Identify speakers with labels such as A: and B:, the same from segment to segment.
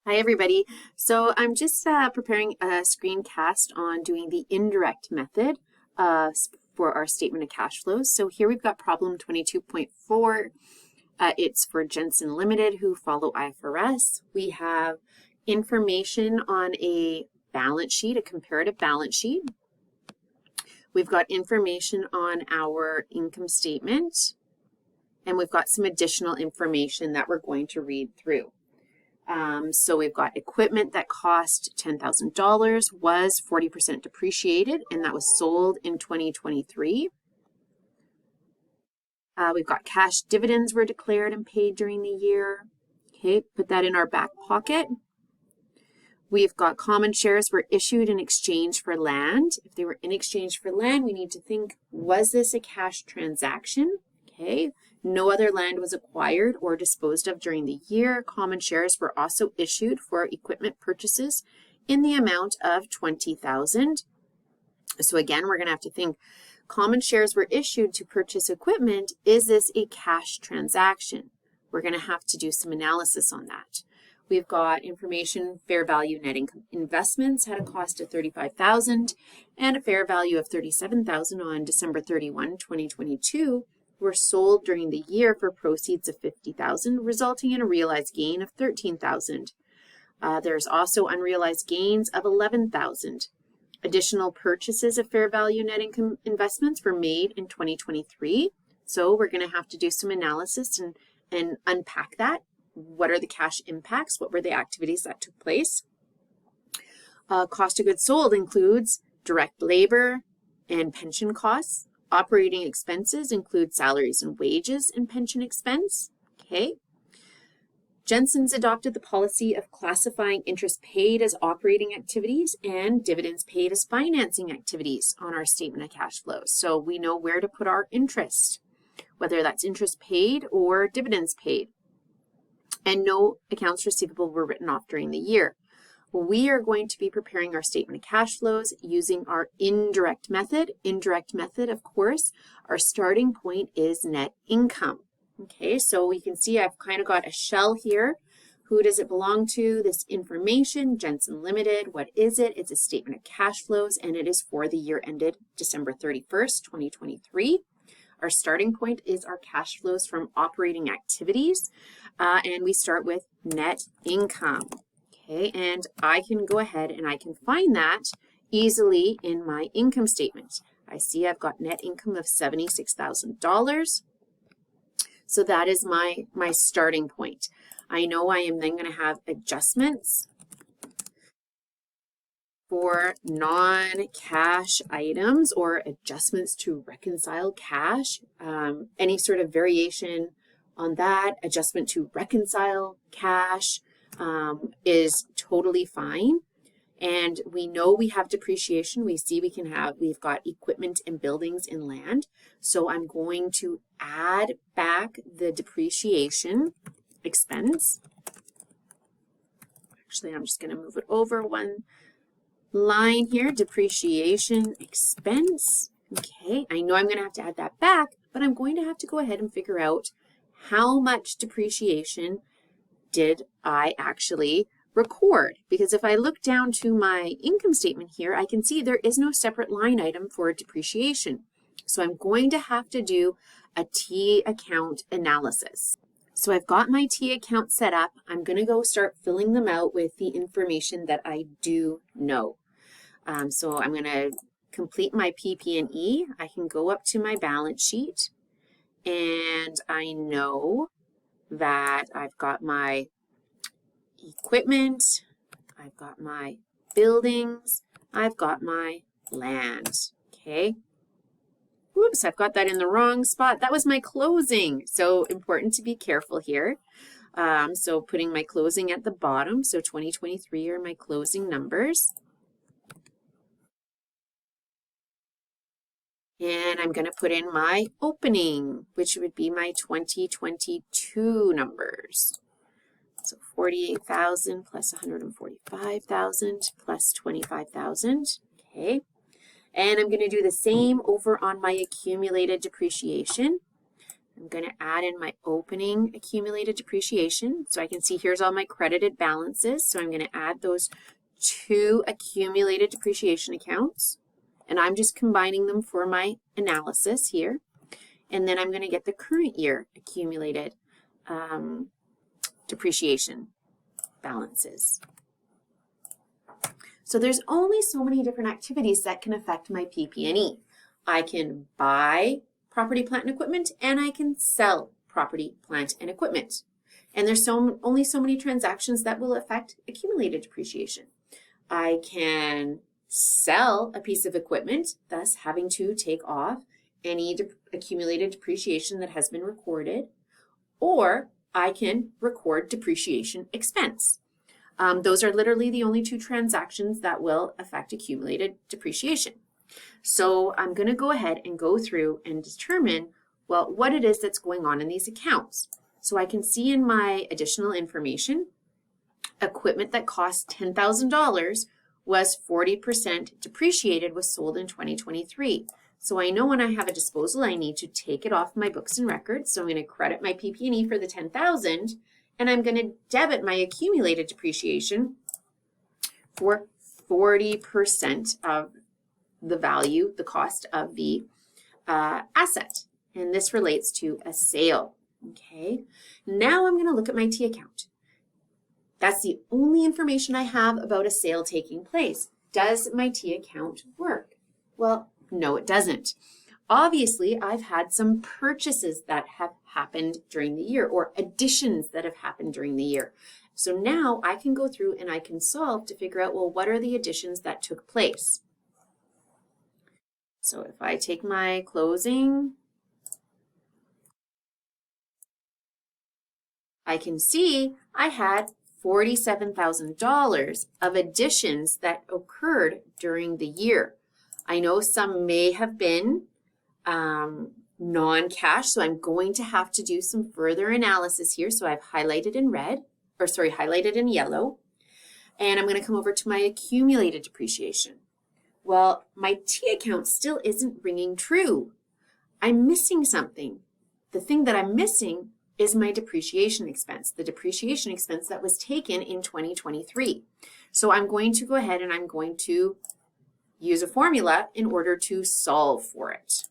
A: Hi everybody. So I'm just preparing a screencast on doing the indirect method for our statement of cash flows. So here we've got problem 22.4. It's for Jensen Limited who follow IFRS. We have information on a balance sheet, a comparative balance sheet. We've got information on our income statement, and we've got some additional information that we're going to read through. So we've got equipment that cost $10,000, was 40% depreciated, and that was sold in 2023. We've got cash dividends were declared and paid during the year. Okay, put that in our back pocket. We've got common shares were issued in exchange for land. If they were in exchange for land, we need to think, was this a cash transaction? Okay. No other land was acquired or disposed of during the year. Common shares were also issued for equipment purchases in the amount of $20,000. So again, we're going to have to think, common shares were issued to purchase equipment. Is this a cash transaction? We're going to have to do some analysis on that. We've got information, fair value net income investments had a cost of $35,000 and a fair value of $37,000 on December 31, 2022. Were sold during the year for proceeds of $50,000, resulting in a realized gain of $13,000. There's also unrealized gains of $11,000. Additional purchases of fair value net income investments were made in 2023. So we're going to have to do some analysis and unpack that. What are the cash impacts? What were the activities that took place? Cost of goods sold includes direct labor and pension costs. Operating expenses include salaries and wages and pension expense. Okay. Jensen's adopted the policy of classifying interest paid as operating activities and dividends paid as financing activities on our statement of cash flows. So we know where to put our interest, whether that's interest paid or dividends paid. And no accounts receivable were written off during the year. We are going to be preparing our statement of cash flows using our indirect method. Indirect method, of course, our starting point is net income. Okay, so we can see I've kind of got a shell here. Who does it belong to? This information, Jensen Limited. What is it? It's a statement of cash flows, and it is for the year ended December 31st, 2023. Our starting point is our cash flows from operating activities, and we start with net income. Okay, and I can go ahead and I can find that easily in my income statement. I see I've got net income of $76,000. So that is my starting point. I know I am then going to have adjustments for non-cash items or adjustments to reconcile cash. Any sort of variation on that, adjustment to reconcile cash, is totally fine. And we know we have depreciation. We see we've got equipment and buildings and land. So I'm going to add back the depreciation expense. Actually, I'm just going to move it over one line here, depreciation expense. Okay, I know I'm going to have to add that back, but I'm going to have to go ahead and figure out how much depreciation did I actually record? Because if I look down to my income statement here, I can see there is no separate line item for depreciation. So I'm going to have to do a T account analysis. So I've got my T account set up. I'm going to go start filling them out with the information that I do know. So I'm going to complete my PP&E. I can go up to my balance sheet, and I know that I've got my equipment, I've got my buildings, I've got my land. Okay. Oops, I've got that in the wrong spot. That was my closing. So important to be careful here. So putting my closing at the bottom. So 2023 are my closing numbers. And I'm going to put in my opening, which would be my 2022 numbers. So 48,000 plus 145,000 plus 25,000. Okay. And I'm going to do the same over on my accumulated depreciation. I'm going to add in my opening accumulated depreciation. So I can see here's all my credited balances. So I'm going to add those two accumulated depreciation accounts. And I'm just combining them for my analysis here. And then I'm going to get the current year accumulated depreciation balances. So there's only so many different activities that can affect my PP&E. I can buy property, plant, and equipment, and I can sell property, plant, and equipment. And there's only so many transactions that will affect accumulated depreciation. I can sell a piece of equipment, thus having to take off any accumulated depreciation that has been recorded, or I can record depreciation expense. Those are literally the only two transactions that will affect accumulated depreciation. So I'm going to go ahead and go through and determine, well, what it is that's going on in these accounts. So I can see in my additional information, equipment that cost $10,000 was 40% depreciated, was sold in 2023. So I know when I have a disposal, I need to take it off my books and records. So I'm going to credit my PP&E for the $10,000, and I'm going to debit my accumulated depreciation for 40% of the value, the cost of the asset. And this relates to a sale. Okay, now I'm going to look at my T account. That's the only information I have about a sale taking place. Does my T account work? Well, no, it doesn't. Obviously, I've had some purchases that have happened during the year, or additions that have happened during the year. So now I can go through and I can solve to figure out, well, what are the additions that took place? So if I take my closing, I can see I had $47,000 of additions that occurred during the year. I know some may have been non-cash, so I'm going to have to do some further analysis here. So I've highlighted in red, or sorry, highlighted in yellow, and I'm going to come over to my accumulated depreciation. Well, my T account still isn't ringing true. I'm missing something. The thing that I'm missing is my depreciation expense, the depreciation expense that was taken in 2023. So I'm going to go ahead and I'm going to use a formula in order to solve for it.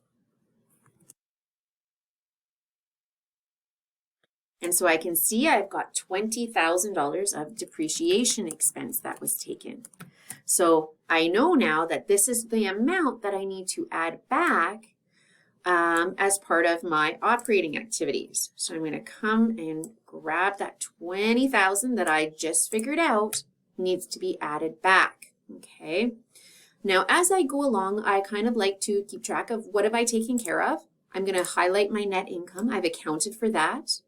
A: And so I can see I've got $20,000 of depreciation expense that was taken. So I know now that this is the amount that I need to add back as part of my operating activities. So I'm going to come and grab that $20,000 that I just figured out needs to be added back. Okay. Now, as I go along, I kind of like to keep track of what have I taken care of. I'm going to highlight my net income. I've accounted for that.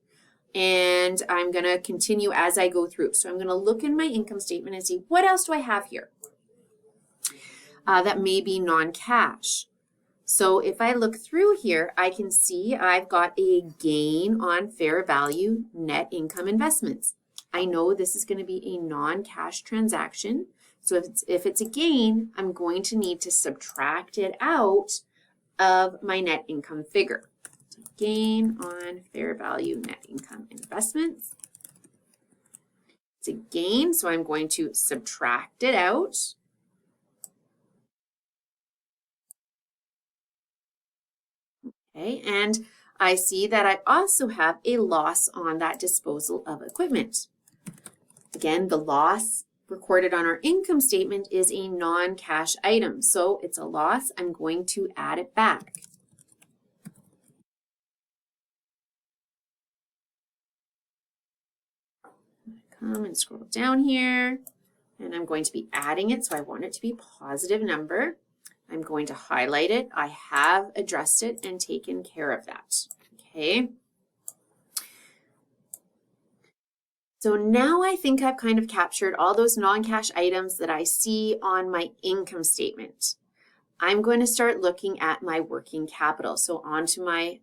A: And I'm going to continue as I go through. So I'm going to look in my income statement and see what else do I have here that may be non-cash. So if I look through here, I can see I've got a gain on fair value net income investments. I know this is going to be a non-cash transaction. So if it's a gain, I'm going to need to subtract it out of my net income figure. So gain on fair value net income investments. It's a gain, so I'm going to subtract it out. Okay, and I see that I also have a loss on that disposal of equipment. Again, the loss recorded on our income statement is a non-cash item, so it's a loss. I'm going to add it back. Come and scroll down here, and I'm going to be adding it, so I want it to be a positive number. I'm going to highlight it. I have addressed it and taken care of that. Okay. So now I think I've kind of captured all those non-cash items that I see on my income statement. I'm going to start looking at my working capital. So onto my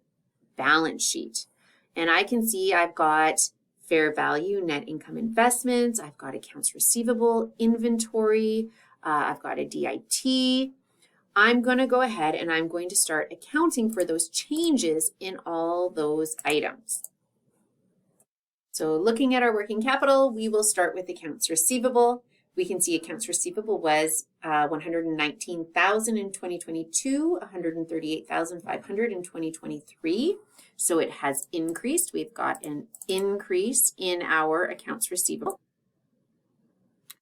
A: balance sheet. And I can see I've got fair value, net income investments. I've got accounts receivable, inventory. I've got a DIT. I'm going to go ahead and I'm going to start accounting for those changes in all those items. So looking at our working capital, we will start with accounts receivable. We can see accounts receivable was $119,000 in 2022, $138,500 in 2023. So it has increased. We've got an increase in our accounts receivable.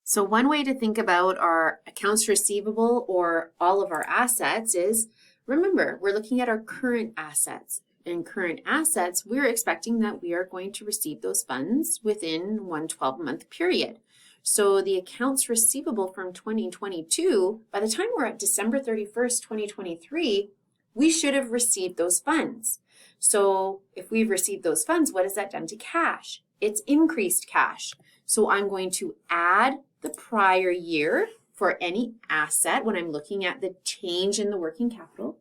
A: So one way to think about our accounts receivable or all of our assets is, remember, we're looking at our current assets. In current assets, we're expecting that we are going to receive those funds within one 12-month period. So the accounts receivable from 2022, by the time we're at December 31st, 2023, we should have received those funds. So if we've received those funds, what has that done to cash? It's increased cash. So I'm going to add the prior year for any asset when I'm looking at the change in the working capital.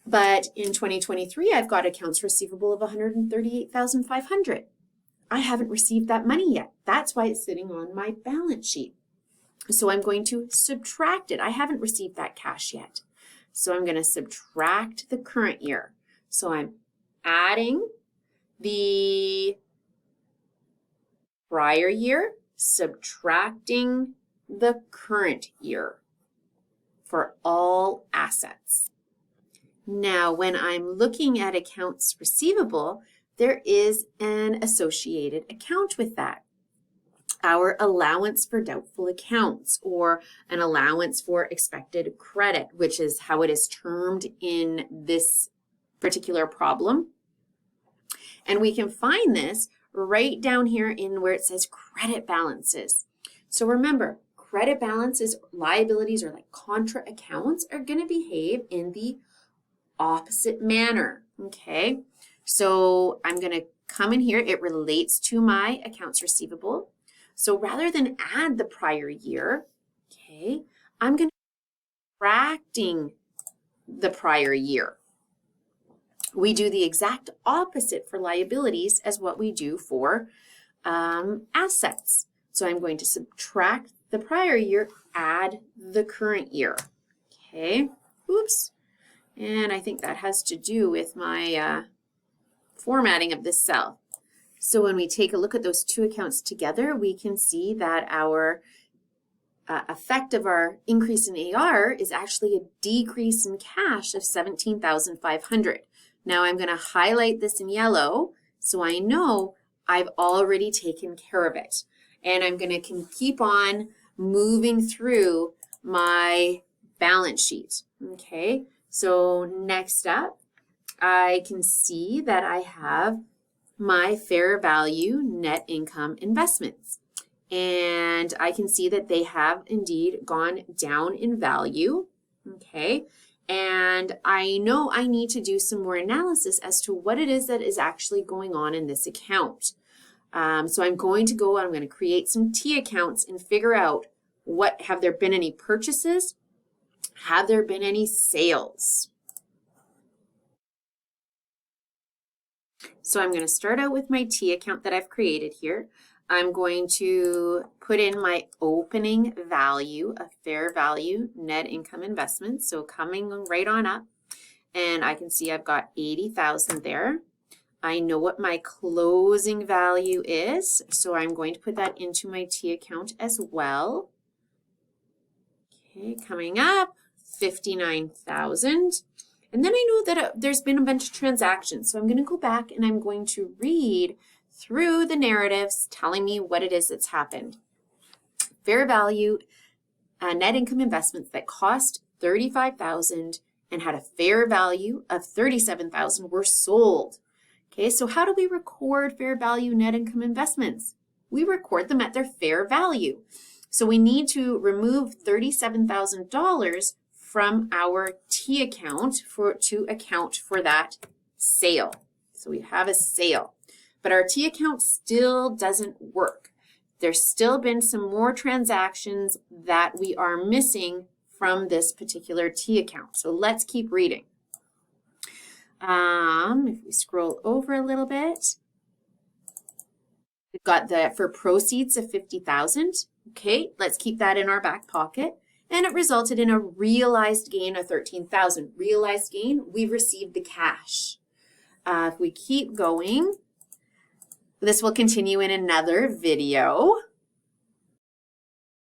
A: But in 2023, I've got accounts receivable of $138,500. I haven't received that money yet. That's why it's sitting on my balance sheet. So I'm going to subtract it. I haven't received that cash yet. So I'm going to subtract the current year. So I'm adding the prior year, subtracting the current year for all assets. Now, when I'm looking at accounts receivable, there is an associated account with that. Our allowance for doubtful accounts, or an allowance for expected credit, which is how it is termed in this particular problem. And we can find this right down here in where it says credit balances. So remember, credit balances, liabilities, or like contra accounts are going to behave in the opposite manner, okay? So I'm going to come in here. It relates to my accounts receivable. So rather than add the prior year, okay, I'm going to be subtracting the prior year. We do the exact opposite for liabilities as what we do for assets. So I'm going to subtract the prior year, add the current year, okay? Oops. And I think that has to do with my formatting of this cell. So when we take a look at those two accounts together, we can see that our effect of our increase in AR is actually a decrease in cash of $17,500. Now I'm going to highlight this in yellow so I know I've already taken care of it. And I'm going to keep on moving through my balance sheet, okay? So next up, I can see that I have my fair value net income investments. And I can see that they have indeed gone down in value, okay? And I know I need to do some more analysis as to what it is that is actually going on in this account. So I'm going to create some T accounts and figure out have there been any purchases? Have there been any sales? So I'm going to start out with my T account that I've created here. I'm going to put in my opening value of fair value net income investments. So coming right on up, and I can see I've got 80,000 there. I know what my closing value is, so I'm going to put that into my T account as well. Okay, coming up, 59,000. And then I know that there's been a bunch of transactions. So I'm going to go back and I'm going to read through the narratives telling me what it is that's happened. Fair value net income investments that cost $35,000 and had a fair value of $37,000 were sold. Okay, so how do we record fair value net income investments? We record them at their fair value. So we need to remove $37,000 from our T account to account for that sale. So we have a sale, but our T account still doesn't work. There's still been some more transactions that we are missing from this particular T account. So let's keep reading. If we scroll over a little bit, we've got for proceeds of $50,000. Okay, let's keep that in our back pocket. and it resulted in a realized gain of $13,000. Realized gain, we've received the cash. If we keep going, this will continue in another video.